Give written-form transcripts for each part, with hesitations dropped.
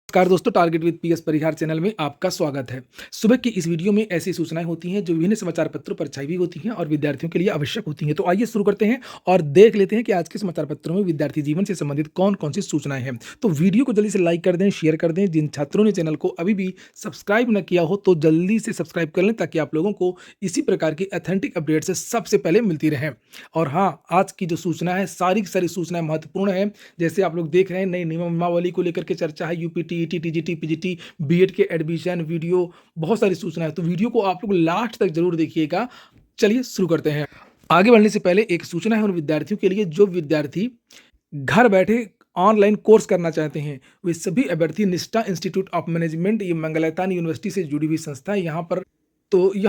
नमस्कार दोस्तों, target with PS Parihar channel में आपका स्वागत है। सुबह की इस वीडियो में ऐसी सूचनाएं होती हैं जो विभिन्न समाचार पत्रों पर छाई हुई होती हैं और विद्यार्थियों के लिए आवश्यक होती हैं। तो आइए शुरू करते हैं और देख लेते हैं कि आज के समाचार पत्रों में विद्यार्थी जीवन से संबंधित कौन-कौन सी सूचनाएं हैं। तो वीडियो को जल्दी से लाइक कर दें, शेयर कर दें। जिन छात्रों ने चैनल को अभी भी सब्सक्राइब न किया हो तो जल्दी से सब्सक्राइब कर लें ताकि आप लोगों को इसी प्रकार की ऑथेंटिक अपडेट से सबसे पहले मिलती रहें। और हाँ, आज की जो सूचना है सारी की सारी सूचनाएं महत्वपूर्ण है। जैसे आप लोग देख रहे हैं, नई नियमावली को लेकर के चर्चा है, UP TET, TGT, PGT, BEd के एडमिशन वीडियो, बहुत सारी सूचना है। तो वीडियो को आप लोग लास्ट तक जरूर देखिएगा। चलिए शुरू करते हैं। आगे बढ़ने से पहले एक सूचना है उन विद्यार्थियों के लिए जो विद्यार्थी घर बैठे ऑनलाइन कोर्स करना चाहते हैं। वे सभी अभ्यर्थी निष्ठा इंस्टीट्यूट ऑफ मैनेजमेंट, ये मंगलयातान यूनिवर्सिटी से जुड़ी हुई संस्था है। यहाँ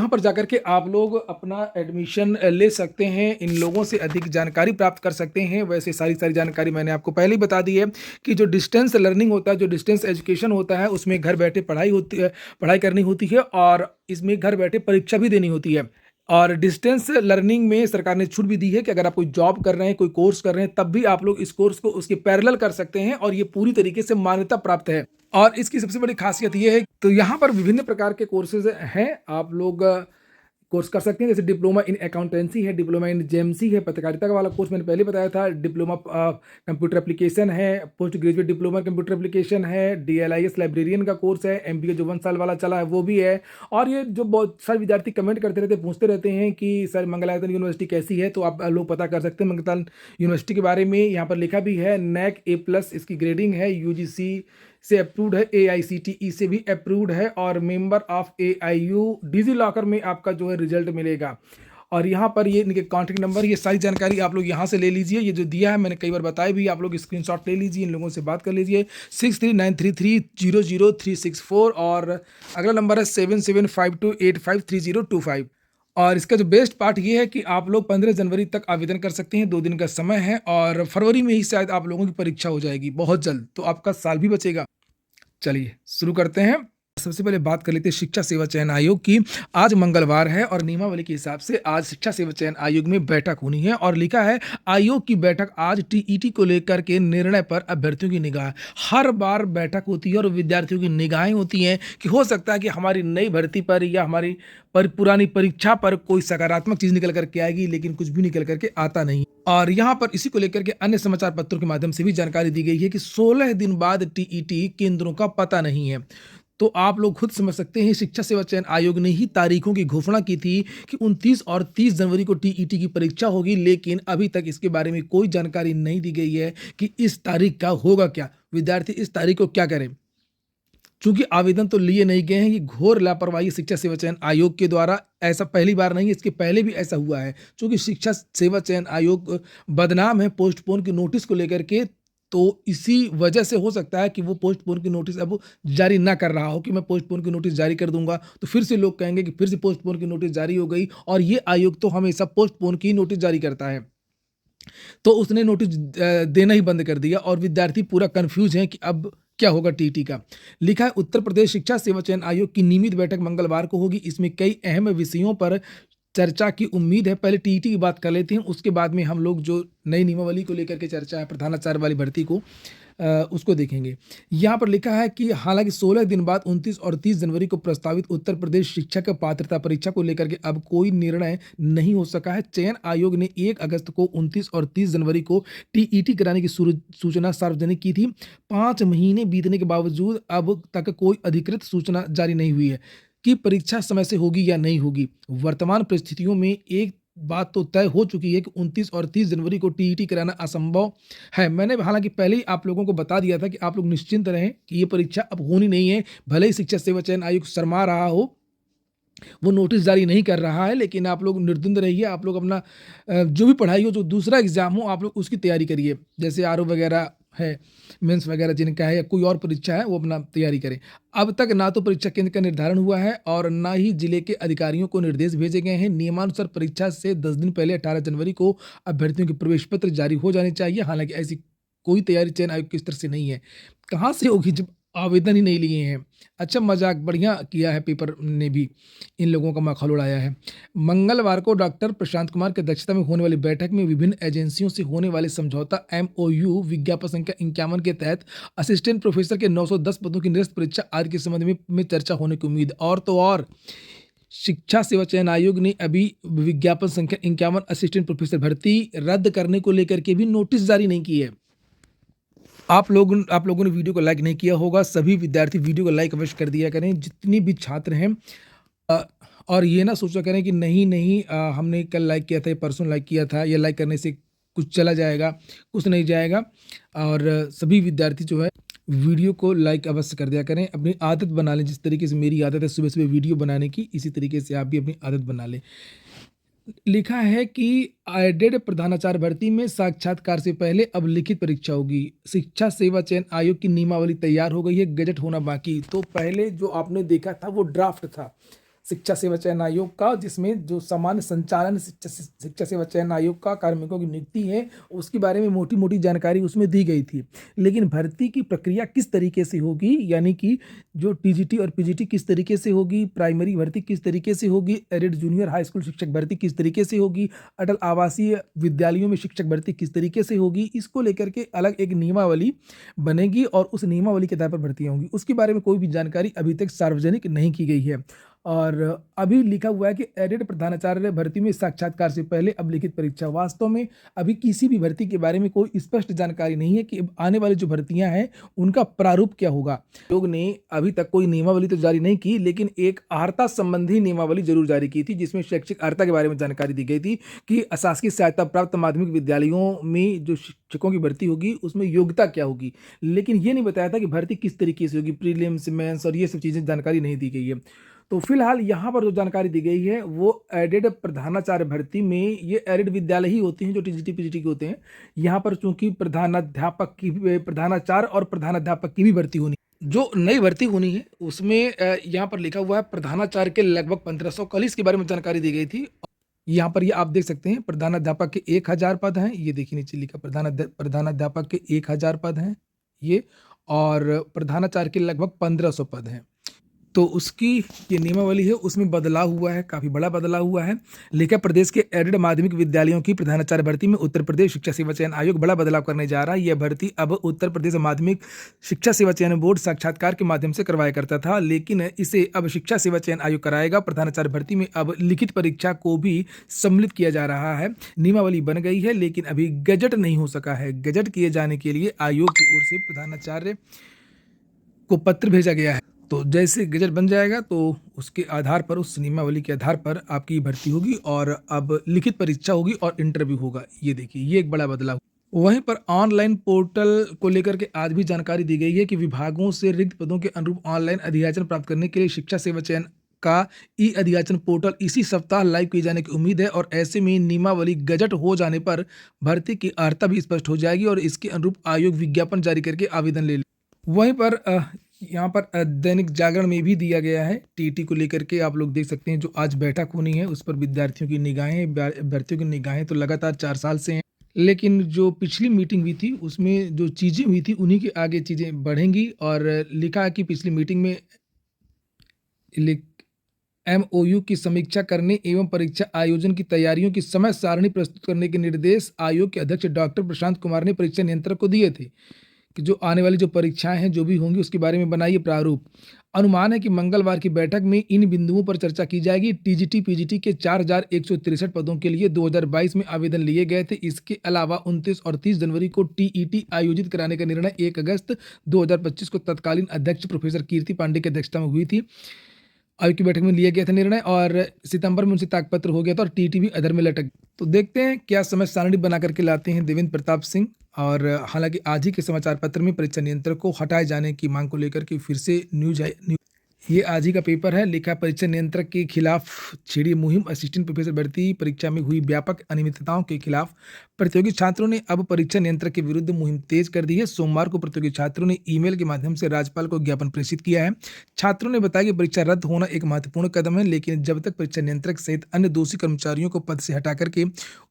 पर जाकर के आप लोग अपना एडमिशन ले सकते हैं। इन लोगों से अधिक जानकारी प्राप्त कर सकते हैं। वैसे सारी जानकारी मैंने आपको पहले ही बता दी है कि जो डिस्टेंस लर्निंग होता है, जो डिस्टेंस एजुकेशन होता है, उसमें घर बैठे पढ़ाई करनी होती है और इसमें घर बैठे परीक्षा भी देनी होती है। और डिस्टेंस लर्निंग में सरकार ने छूट भी दी है कि अगर आप कोई जॉब कर रहे हैं, कोई कोर्स कर रहे हैं, तब भी आप लोग इस कोर्स को उसके पैरेलल कर सकते हैं और ये पूरी तरीके से मान्यता प्राप्त है। और इसकी सबसे बड़ी खासियत ये है, तो यहाँ पर विभिन्न प्रकार के कोर्सेज हैं। आप लोग कोर्स कर सकते हैं। जैसे डिप्लोमा इन अकाउंटेंसी है, डिप्लोमा इन जेएमसी है, पत्रकारिता का वाला कोर्स मैंने पहले बताया था, डिप्लोमा कंप्यूटर एप्लीकेशन है, post graduate diploma computer application है, डीएलआईएस लाइब्रेरियन का कोर्स है, एमबीए जो 1 साल वाला चला है वो भी है। और ये जो बहुत सारे विद्यार्थी कमेंट करते रहते हैं, पूछते रहते हैं कि सर मंगलयातन यूनिवर्सिटी कैसी है, तो आप लोग पता कर सकते हैं मंगलयातन यूनिवर्सिटी के बारे में। यहाँ पर लिखा भी है नैक A+ इसकी ग्रेडिंग है, यूजीसी से अप्रूव्ड है, AICTE से भी अप्रूव्ड है और member of AIU। DigiLocker में आपका जो है रिजल्ट मिलेगा। और यहाँ पर ये इनके कॉन्टैक्ट नंबर, ये सारी जानकारी आप लोग यहाँ से ले लीजिए। ये जो दिया है मैंने कई बार बताया भी, आप लोग स्क्रीनशॉट ले लीजिए, इन लोगों से बात कर लीजिए। 6393300364 और अगला नंबर है 7752853025। और इसका जो बेस्ट पार्ट ये है कि आप लोग 15 जनवरी तक आवेदन कर सकते हैं। 2 दिन का समय है और फरवरी में ही शायद आप लोगों की परीक्षा हो जाएगी बहुत जल्द, तो आपका साल भी बचेगा। चलिए शुरू करते हैं। सबसे पहले बात कर लेते हैं शिक्षा सेवा चयन आयोग की। आज मंगलवार है और नियमावली के हिसाब से आज शिक्षा सेवा चयन आयोग में बैठक होनी है और लिखा है आयोग की बैठक आज टीईटी को लेकर के निर्णय पर अभ्यर्थियों की निगाह। हर बार बैठक होती है और विद्यार्थियों की निगाहें होती हैं कि हो सकता है कि हमारी नई भर्ती पर या हमारी पुरानी परीक्षा पर कोई सकारात्मक चीज निकल करके आएगी, लेकिन कुछ भी निकल करके आता नहीं। और यहाँ पर इसी को लेकर के अन्य समाचार पत्रों के माध्यम से भी जानकारी दी गई है कि 16 दिन बाद टीईटी केंद्रों का पता नहीं है। तो आप लोग खुद समझ सकते हैं, शिक्षा सेवा चयन आयोग ने ही तारीखों की घोषणा की थी कि 29 और 30 जनवरी को टीईटी की परीक्षा होगी, लेकिन अभी तक इसके बारे में कोई जानकारी नहीं दी गई है कि इस तारीख का होगा क्या, विद्यार्थी इस तारीख को क्या करें। चूंकि आवेदन तो लिए नहीं गए हैं, ये घोर लापरवाही शिक्षा सेवा चयन आयोग के द्वारा। ऐसा पहली बार नहीं, इसके पहले भी ऐसा हुआ है। चूंकि शिक्षा सेवा चयन आयोग बदनाम है पोस्टपोन की नोटिस को लेकर के, तो इसी वजह से हो सकता है कि वो पोस्टपोन की नोटिस अब जारी ना कर रहा हो कि मैं पोस्टपोन की नोटिस जारी कर दूंगा, तो फिर से लोग कहेंगे कि फिर से पोस्टपोन की नोटिस जारी हो गई। और ये आयोग तो हमेशा पोस्टपोन की नोटिस जारी करता है, तो उसने नोटिस देना ही बंद कर दिया और विद्यार्थी पूरा कंफ्यूज है कि अब क्या होगा टीटी का। लिखा है उत्तर प्रदेश शिक्षा सेवा चयन आयोग की नियमित बैठक मंगलवार को होगी। इसमें कई अहम विषयों पर चर्चा की उम्मीद है। पहले टीटी की बात कर लेते हैं, उसके बाद में हम लोग जो नई नियमावली को लेकर के चर्चा है प्रधानाचार्य वाली भर्ती को उसको देखेंगे। यहाँ पर लिखा है कि हालांकि 16 दिन बाद 29 और 30 जनवरी को प्रस्तावित उत्तर प्रदेश शिक्षक पात्रता परीक्षा को लेकर के अब कोई निर्णय नहीं हो सका है। चयन आयोग ने 1 अगस्त को 29 और 30 जनवरी को टीईटी कराने की सूचना सार्वजनिक की थी। 5 महीने बीतने के बावजूद अब तक कोई अधिकृत सूचना जारी नहीं हुई है कि परीक्षा समय से होगी या नहीं होगी। वर्तमान परिस्थितियों में एक बात तो तय हो चुकी है कि 29 और 30 जनवरी को टीईटी कराना असंभव है। मैंने हालांकि पहले ही आप लोगों को बता दिया था कि आप लोग निश्चिंत रहें कि ये परीक्षा अब होनी नहीं है। भले ही शिक्षा सेवा चयन आयोग शर्मा रहा हो, वो नोटिस जारी नहीं कर रहा है, लेकिन आप लोग निर्द्वंद रहिए। आप लोग अपना जो भी पढ़ाई हो, जो दूसरा एग्जाम हो, आप लोग उसकी तैयारी करिए। जैसे आरओ वगैरह है, मेंस वगैरह जिनका है, या कोई और परीक्षा है, वो अपना तैयारी करें। अब तक ना तो परीक्षा केंद्र का निर्धारण हुआ है और ना ही जिले के अधिकारियों को निर्देश भेजे गए हैं। नियमानुसार परीक्षा से 10 दिन पहले 18 जनवरी को अभ्यर्थियों के प्रवेश पत्र जारी हो जाने चाहिए। हालांकि ऐसी कोई तैयारी चयन आयोग की तरफ से नहीं है। कहाँ से होगी जब आवेदन ही नहीं लिए हैं। अच्छा मज़ाक बढ़िया किया है पेपर ने भी, इन लोगों का मखौल उड़ाया है। मंगलवार को डॉक्टर प्रशांत कुमार की अध्यक्षता में होने वाली बैठक में विभिन्न एजेंसियों से होने वाले समझौता एमओयू विज्ञापन संख्या 51 के तहत असिस्टेंट प्रोफेसर के 910 पदों की निरस्त परीक्षा आदि के संबंध में चर्चा होने की उम्मीद। और तो और शिक्षा सेवा चयन आयोग ने अभी विज्ञापन संख्या 51 असिस्टेंट प्रोफेसर भर्ती रद्द करने को लेकर के भी नोटिस जारी नहीं की है। आप लोगों ने वीडियो को लाइक नहीं किया होगा, सभी विद्यार्थी वीडियो को लाइक अवश्य कर दिया करें, जितनी भी छात्र हैं। अ, और ये ना सोचा करें कि नहीं नहीं हमने कल लाइक किया था या परसों लाइक किया था, ये लाइक करने से कुछ चला जाएगा, कुछ नहीं जाएगा। और सभी विद्यार्थी जो है वीडियो को लाइक अवश्य कर दिया करें, अपनी आदत बना लें। जिस तरीके से मेरी आदत है सुबह सुबह वीडियो बनाने की, इसी तरीके से आप भी अपनी आदत बना लें। लिखा है कि एडेड प्रधानाचार्य भर्ती में साक्षात्कार से पहले अब लिखित परीक्षा होगी। शिक्षा सेवा चयन आयोग की नियमावली तैयार हो गई है, गजट होना बाकी। तो पहले जो आपने देखा था वो ड्राफ्ट था शिक्षा सेवा चयन आयोग का, जिसमें जो सामान्य संचालन शिक्षा सेवा चयन आयोग का कार्मिकों की नियुक्ति है उसके बारे में मोटी मोटी जानकारी उसमें दी गई थी। लेकिन भर्ती की प्रक्रिया किस तरीके से होगी, यानी कि जो टीजीटी और पीजीटी किस तरीके से होगी, प्राइमरी भर्ती किस तरीके से होगी, एडेड जूनियर हाई स्कूल शिक्षक भर्ती किस तरीके से होगी, अटल आवासीय विद्यालयों में शिक्षक भर्ती किस तरीके से होगी, इसको लेकर के अलग एक नियमावली बनेगी और उस नियमावली के आधार पर भर्तियां होंगी। उसके बारे में कोई भी जानकारी अभी तक सार्वजनिक नहीं की गई है। और अभी लिखा हुआ है कि एडेड प्रधानाचार्य भर्ती में साक्षात्कार से पहले अब लिखित परीक्षा। वास्तव में अभी किसी भी भर्ती के बारे में कोई स्पष्ट जानकारी नहीं है कि आने वाली जो भर्तियां हैं उनका प्रारूप क्या होगा। आयोग ने अभी तक कोई नियमावली तो जारी नहीं की, लेकिन एक अर्हता संबंधी नियमावली जरूर जारी की थी, जिसमें शैक्षिक अर्हता के बारे में जानकारी दी गई थी कि अशासकीय सहायता प्राप्त माध्यमिक विद्यालयों में जो शिक्षकों की भर्ती होगी उसमें योग्यता क्या होगी। लेकिन ये नहीं बताया था कि भर्ती किस तरीके से होगी, प्रीलिम्स मेंस और ये सब चीज़ें जानकारी नहीं दी गई है। तो फिलहाल यहाँ पर जो जानकारी दी गई है वो एडेड प्रधानाचार्य भर्ती में, ये एडेड विद्यालय ही होते हैं जो टीजीटी पीजीटी के होते हैं। यहाँ पर चूंकि प्रधानाध्यापक की प्रधानाचार्य और प्रधानाध्यापक की भी भर्ती होनी, जो नई भर्ती होनी है उसमें यहाँ पर लिखा हुआ है प्रधानाचार्य के लगभग 1500, कल इसके बारे में जानकारी दी गई थी। यहाँ पर ये आप देख सकते हैं प्रधानाध्यापक के 1000 पद हैं, ये देखिए नीचे लिखा प्रधानाध्यापक के 1000 पद हैं ये, और प्रधानाचार्य के लगभग 1500 पद हैं। तो उसकी ये नियमावली है उसमें बदलाव हुआ है, काफ़ी बड़ा बदलाव हुआ है। लेकिन प्रदेश के एडेड माध्यमिक विद्यालयों की प्रधानाचार्य भर्ती में उत्तर प्रदेश शिक्षा सेवा चयन आयोग बड़ा बदलाव करने जा रहा है। यह भर्ती अब उत्तर प्रदेश माध्यमिक शिक्षा सेवा चयन बोर्ड साक्षात्कार के माध्यम से करवाया करता था, लेकिन इसे अब शिक्षा सेवा चयन आयोग कराएगा। प्रधानाचार्य भर्ती में अब लिखित परीक्षा को भी सम्मिलित किया जा रहा है। नियमावली बन गई है लेकिन अभी गजट नहीं हो सका है। गजट किए जाने के लिए आयोग की ओर से प्रधानाचार्य को पत्र भेजा गया है। तो जैसे गजट बन जाएगा तो उसके आधार पर, उस नियमावली के आधार पर आपकी भर्ती होगी और अब लिखित परीक्षा होगी और इंटरव्यू होगा। ये देखिए ये एक बड़ा बदलाव। वहीं पर ऑनलाइन पोर्टल को लेकर के आज भी जानकारी दी गई है कि विभागों से रिक्त पदों के अनुरूप ऑनलाइन अधियाचन प्राप्त करने के लिए शिक्षा सेवा चयन का ई अधियाचन पोर्टल इसी सप्ताह लाइव किए जाने की उम्मीद है। और ऐसे में नियमावली गजट हो जाने पर भर्ती की अर्हता भी स्पष्ट हो जाएगी और इसके अनुरूप आयोग विज्ञापन जारी करके आवेदन ले। वहीं पर यहाँ पर दैनिक जागरण में भी दिया गया है टीटी को लेकर के, आप लोग देख सकते हैं जो आज बैठक होनी है उस पर विद्यार्थियों की निगाहें, अभ्यर्थियों की निगाहें तो लगातार 4 साल से हैं। लेकिन जो पिछली मीटिंग हुई थी उसमें जो चीज़ें हुई थी उन्हीं के आगे चीज़ें बढ़ेंगी। और लिखा है कि पिछली मीटिंग में एमओयू की समीक्षा करने एवं परीक्षा आयोजन की तैयारियों की समय सारणी प्रस्तुत करने के निर्देश आयोग के अध्यक्ष डॉक्टर प्रशांत कुमार ने परीक्षा नियंत्रक को दिए थे कि जो आने वाली जो परीक्षाएं हैं जो भी होंगी उसके बारे में बनाइए प्रारूप। अनुमान है कि मंगलवार की बैठक में इन बिंदुओं पर चर्चा की जाएगी। टीजीटी पीजीटी के 4163 पदों के लिए 2022 में आवेदन लिए गए थे। इसके अलावा 29 और 30 जनवरी को टीईटी आयोजित कराने का निर्णय 1 अगस्त 2025 को तत्कालीन अध्यक्ष प्रोफेसर कीर्ति पांडे की अध्यक्षता में हुई थी। आयोग की बैठक में लिया गया था निर्णय और सितंबर में उनसे त्यागपत्र हो गया था और टीटी भी अधर में लटक। तो देखते हैं क्या समय सारणी बना करके लाते हैं देवेंद्र प्रताप सिंह। और हालांकि आज ही के समाचार पत्र में परीक्षा नियंत्रक को हटाए जाने की मांग को लेकर के फिर से न्यूज है। ये आज ही का पेपर है, लिखा परीक्षा नियंत्रक के खिलाफ छिड़ी मुहिम, असिस्टेंट प्रोफेसर भर्ती परीक्षा में हुई व्यापक अनियमितताओं के खिलाफ प्रतियोगी छात्रों ने अब परीक्षा नियंत्रक के विरुद्ध मुहिम तेज कर दी है। सोमवार को प्रतियोगी छात्रों ने ईमेल के माध्यम से राज्यपाल को ज्ञापन प्रेषित किया है। छात्रों ने बताया कि परीक्षा रद्द होना एक महत्वपूर्ण कदम है, लेकिन जब तक परीक्षा नियंत्रक सहित अन्य दोषी कर्मचारियों को पद से हटा करके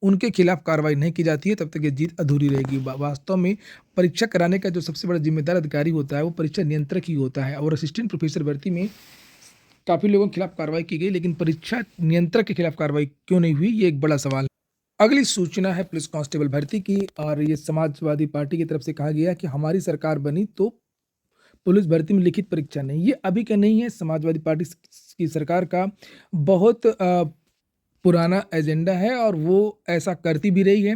उनके खिलाफ कार्रवाई नहीं की जाती है, तब तक ये जीत अधूरी रहेगी। वास्तव में परीक्षा कराने का जो सबसे बड़ा जिम्मेदार अधिकारी होता है वो परीक्षा नियंत्रक ही होता है। और असिस्टेंट प्रोफेसर भर्ती में काफ़ी लोगों के खिलाफ कार्रवाई की गई, लेकिन परीक्षा नियंत्रक के खिलाफ कार्रवाई क्यों नहीं हुई, ये एक बड़ा सवाल है। अगली सूचना है पुलिस कांस्टेबल भर्ती की, और ये समाजवादी पार्टी की तरफ से कहा गया कि हमारी सरकार बनी तो पुलिस भर्ती में लिखित परीक्षा नहीं। ये अभी का नहीं है, समाजवादी पार्टी की सरकार का बहुत पुराना एजेंडा है और वो ऐसा करती भी रही है।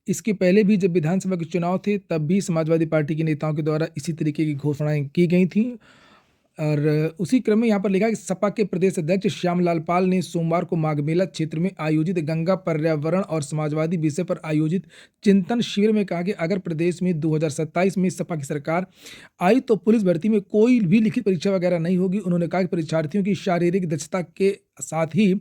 इसके पहले भी जब विधानसभा के चुनाव थे तब भी समाजवादी पार्टी के नेताओं के द्वारा इसी तरीके की घोषणाएं की गई थी। और उसी क्रम में यहाँ पर लिखा है कि सपा के प्रदेश अध्यक्ष श्यामलाल पाल ने सोमवार को माघ मेला क्षेत्र में आयोजित गंगा पर्यावरण और समाजवादी विषय पर आयोजित चिंतन शिविर में कहा कि अगर प्रदेश में 2027 में सपा की सरकार आई तो पुलिस भर्ती में कोई भी लिखित परीक्षा वगैरह नहीं होगी। उन्होंने कहा कि परीक्षार्थियों की शारीरिक दक्षता के साथ ही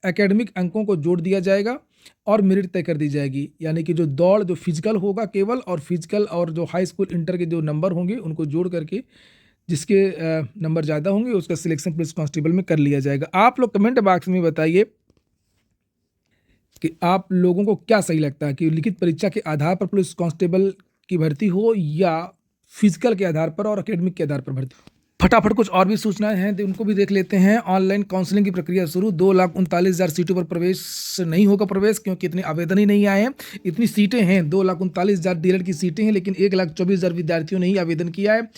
एकेडमिक अंकों को जोड़ दिया जाएगा और मेरिट तय कर दी जाएगी। यानी कि जो दौड़ जो फिजिकल होगा केवल, और फिजिकल और जो हाई स्कूल इंटर के जो नंबर होंगे उनको जोड़ करके जिसके नंबर ज़्यादा होंगे उसका सिलेक्शन पुलिस कांस्टेबल में कर लिया जाएगा। आप लोग कमेंट बॉक्स में बताइए कि आप लोगों को क्या सही लगता है कि लिखित परीक्षा के आधार पर पुलिस कांस्टेबल की भर्ती हो या फिजिकल के आधार पर और एकेडमिक के आधार पर भर्ती हो। फटाफट कुछ और भी सूचनाएं हैं तो उनको भी देख लेते हैं। ऑनलाइन काउंसलिंग की प्रक्रिया शुरू। 2,39,000 सीटों पर प्रवेश नहीं होगा प्रवेश, क्योंकि इतने आवेदन ही नहीं आए हैं। इतनी सीटें हैं, 2,39,000 डीएलएड की सीटें हैं, लेकिन 1,24,000 विद्यार्थियों ने ही आवेदन किया है।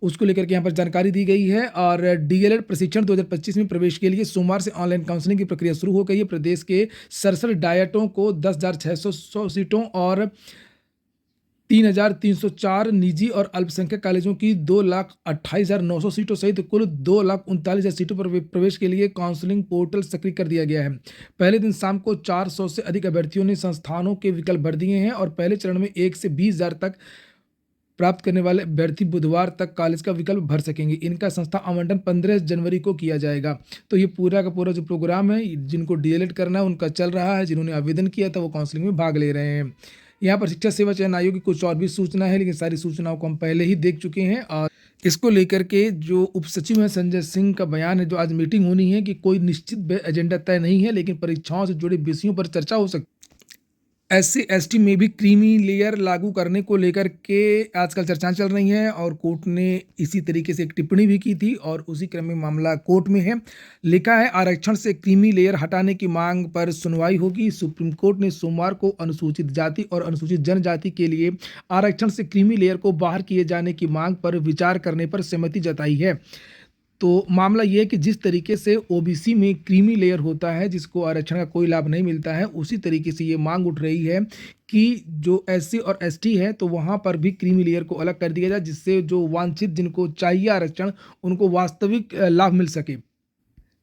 उसको लेकर के यहाँ पर जानकारी दी गई है। और डीएलएड प्रशिक्षण 2025 में प्रवेश के लिए सोमवार से ऑनलाइन काउंसलिंग की प्रक्रिया शुरू हो गई है। प्रदेश के 67 डायटों को 10,600 सीटों और 3,304 निजी और अल्पसंख्यक कॉलेजों की 2,28,900 सीटों सहित कुल 2,39,000 सीटों पर प्रवेश के लिए काउंसलिंग पोर्टल सक्रिय कर दिया गया है। पहले दिन शाम को 400 से अधिक अभ्यर्थियों ने संस्थानों के विकल्प भर दिए हैं और पहले चरण में 1 से 20,000 तक प्राप्त करने वाले अभ्यर्थी बुधवार तक कॉलेज का विकल्प भर सकेंगे। इनका संस्था आवंटन 15 जनवरी को किया जाएगा। तो ये पूरा का पूरा जो प्रोग्राम है, जिनको डीएलएड करना है उनका चल रहा है, जिन्होंने आवेदन किया था वो काउंसलिंग में भाग ले रहे हैं। यहाँ पर शिक्षा सेवा चयन आयोग की कुछ और भी सूचना है, लेकिन सारी सूचनाओं को हम पहले ही देख चुके हैं। और इसको लेकर के जो उप सचिव है संजय सिंह का बयान है, जो आज मीटिंग होनी है कि कोई निश्चित एजेंडा तय नहीं है, लेकिन परीक्षाओं से जुड़े विषयों पर चर्चा हो सकती है। SC ST में भी क्रीमी लेयर लागू करने को लेकर के आजकल चर्चाएं चल रही हैं और कोर्ट ने इसी तरीके से एक टिप्पणी भी की थी और उसी क्रम में मामला कोर्ट में है। लिखा है आरक्षण से क्रीमी लेयर हटाने की मांग पर सुनवाई होगी। सुप्रीम कोर्ट ने सोमवार को अनुसूचित जाति और अनुसूचित जनजाति के लिए आरक्षण से क्रीमी लेयर को बाहर किए जाने की मांग पर विचार करने पर सहमति जताई है। तो मामला ये है कि जिस तरीके से ओबीसी में क्रीमी लेयर होता है जिसको आरक्षण का कोई लाभ नहीं मिलता है, उसी तरीके से ये मांग उठ रही है कि जो SC और ST है तो वहाँ पर भी क्रीमी लेयर को अलग कर दिया जाए, जिससे जो वांछित जिनको चाहिए आरक्षण उनको वास्तविक लाभ मिल सके।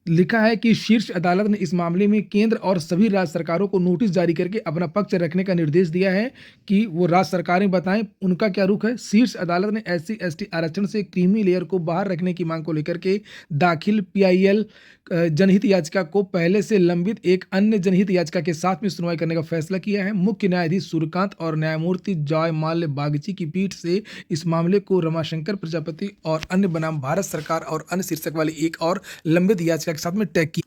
लिखा है कि शीर्ष अदालत ने इस मामले में केंद्र और सभी राज्य सरकारों को नोटिस जारी करके अपना पक्ष रखने का निर्देश दिया है कि वो राज्य सरकारें बताएं उनका क्या रुख है। शीर्ष अदालत ने SC ST आरक्षण से क्रीमी लेयर को बाहर रखने की मांग को लेकर के दाखिल PIL जनहित याचिका को पहले से लंबित एक अन्य जनहित याचिका के साथ में सुनवाई करने का फैसला किया है। मुख्य न्यायाधीश सूर्यकांत और न्यायमूर्ति जॉय माल्य बागची की पीठ से इस मामले को रमाशंकर प्रजापति और अन्य बनाम भारत सरकार और अन्य शीर्षक वाली एक और लंबित याचिका के साथ में टैग की।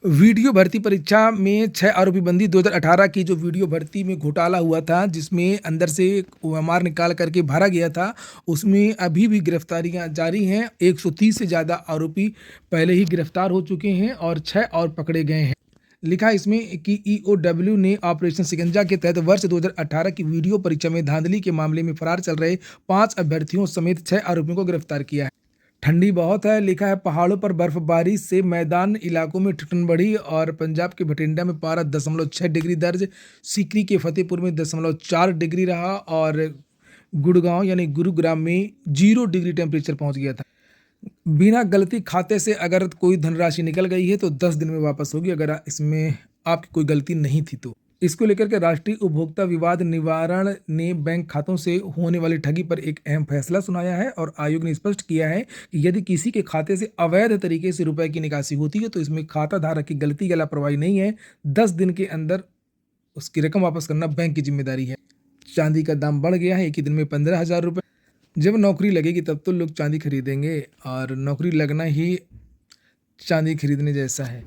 वीडियो भर्ती परीक्षा में 6 आरोपी बंदी। 2018 की जो वीडियो भर्ती में घोटाला हुआ था जिसमें अंदर से OMR निकाल करके भरा गया था, उसमें अभी भी गिरफ्तारियां जारी हैं। 130 से ज़्यादा आरोपी पहले ही गिरफ्तार हो चुके हैं और 6 और पकड़े गए हैं। लिखा इसमें कि EOW ने ऑपरेशन शिकंजा के तहत वर्ष 2018 की वीडियो परीक्षा में धांधली के मामले में फरार चल रहे 5 अभ्यर्थियों समेत 6 आरोपियों को गिरफ्तार किया है। ठंडी बहुत है। लिखा है पहाड़ों पर बर्फबारी से मैदान इलाकों में ठंड बढ़ी और पंजाब के बठिंडा में पारा 0.6 डिग्री दर्ज, सीकरी के फतेहपुर में 0.4 डिग्री रहा और गुड़गांव यानी गुरुग्राम में 0 डिग्री टेम्परेचर पहुंच गया था। बिना गलती खाते से अगर कोई धनराशि निकल गई है तो 10 दिन में वापस होगी, अगर इसमें आपकी कोई गलती नहीं थी तो। इसको लेकर के राष्ट्रीय उपभोक्ता विवाद निवारण ने बैंक खातों से होने वाली ठगी पर एक अहम फैसला सुनाया है और आयोग ने स्पष्ट किया है कि यदि किसी के खाते से अवैध तरीके से रुपए की निकासी होती है तो इसमें खाता धारक की गलती या लापरवाही नहीं है, 10 दिन के अंदर उसकी रकम वापस करना बैंक की जिम्मेदारी है। चांदी का दाम बढ़ गया है एक ही दिन में 15,000 रुपये। जब नौकरी लगेगी तब तो लोग चांदी खरीदेंगे, और नौकरी लगना ही चांदी खरीदने जैसा है।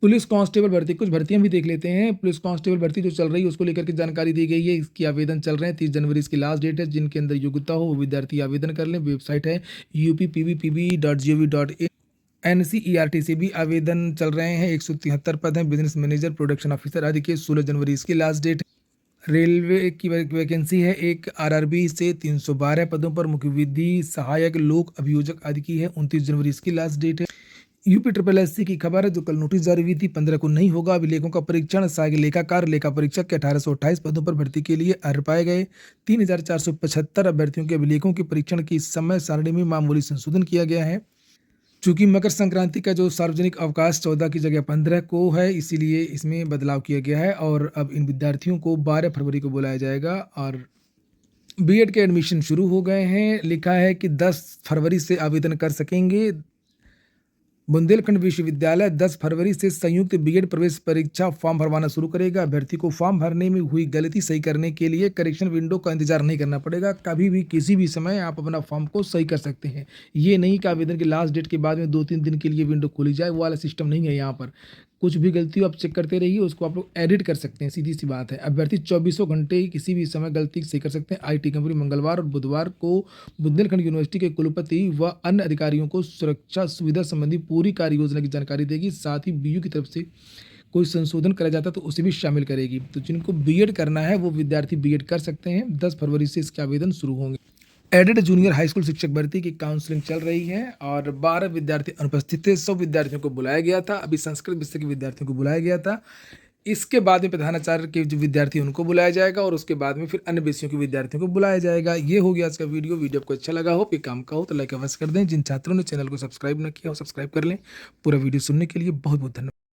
पुलिस कांस्टेबल भर्ती, कुछ भर्तियां भी देख लेते हैं। पुलिस कांस्टेबल भर्ती जो चल रही है उसको लेकर के जानकारी दी गई है। इसकी आवेदन चल रहे हैं, 30 जनवरी इसकी लास्ट डेट है। जिनके अंदर योग्यता हो वो विद्यार्थी आवेदन कर लें। वेबसाइट है uppbpb.gov.in। NCERT से भी आवेदन चल रहे हैं। 173 पद हैं। बिजनेस मैनेजर, प्रोडक्शन ऑफिसर आदि के। 16 जनवरी इसकी लास्ट डेट है। रेलवे की वैकेंसी है एक। RRB से 312 पदों पर मुख्य विधि सहायक, लोक अभियोजक आदि की है। 29 जनवरी इसकी लास्ट डेट है। UPSSC की खबर है जो कल नोटिस जारी हुई थी, 15 को नहीं होगा अभिलेखों का परीक्षण। सहायक लेखाकार, लेखा परीक्षक के 1828 पदों पर भर्ती के लिए अर्ह पाए गए। 3475 अभ्यर्थियों के अभिलेखों के परीक्षण की समय सारणी में मामूली संशोधन किया गया है। चूंकि मकर संक्रांति का जो सार्वजनिक अवकाश 14 की जगह 15 को है, इसीलिए इसमें बदलाव किया गया है। और अब इन विद्यार्थियों को 12 फरवरी को बुलाया जाएगा। और B.Ed के एडमिशन शुरू हो गए हैं। लिखा है कि 10 फरवरी से आवेदन कर सकेंगे। बुंदेलखंड विश्वविद्यालय 10 फरवरी से संयुक्त B.Ed प्रवेश परीक्षा फॉर्म भरवाना शुरू करेगा। अभ्यर्थी को फॉर्म भरने में हुई गलती सही करने के लिए करेक्शन विंडो का इंतजार नहीं करना पड़ेगा। कभी भी किसी भी समय आप अपना फॉर्म को सही कर सकते हैं। ये नहीं कि आवेदन की लास्ट डेट के बाद में 2-3 दिन के लिए विंडो खोली जाए, वो वाला सिस्टम नहीं है यहाँ पर। कुछ भी गलती हो आप चेक करते रहिए, उसको आप लोग एडिट कर सकते हैं, सीधी सी बात है। अभ्यर्थी 24 घंटे किसी भी समय गलती सही कर सकते हैं। IT कंपनी मंगलवार और बुधवार को बुंदेलखंड यूनिवर्सिटी के कुलपति व अन्य अधिकारियों को सुरक्षा सुविधा संबंधी पूरी कार्य योजना की जानकारी देगी। साथ ही BU की तरफ से कोई संशोधन करा जाता है तो उसे भी शामिल करेगी। तो जिनको B.Ed करना है वो विद्यार्थी B.Ed कर सकते हैं। 10 फरवरी से इसके आवेदन शुरू होंगे। एडेड जूनियर हाई स्कूल शिक्षक भर्ती की काउंसलिंग चल रही है और 12 विद्यार्थी अनुपस्थित थे। 100 विद्यार्थियों को बुलाया गया था। अभी संस्कृत विषय के विद्यार्थियों को बुलाया गया था। इसके बाद में प्रधानाचार्य के जो विद्यार्थी उनको बुलाया जाएगा, और उसके बाद में फिर अन्य विषयों के विद्यार्थियों को बुलाया जाएगा। ये हो गया आज का वीडियो आपको अच्छा लगा हो, ये काम का हो तो लाइक अवश्य कर दें। जिन छात्रों ने चैनल को सब्सक्राइब न किया हो सब्सक्राइब कर लें। पूरा वीडियो सुनने के लिए बहुत बहुत धन्यवाद।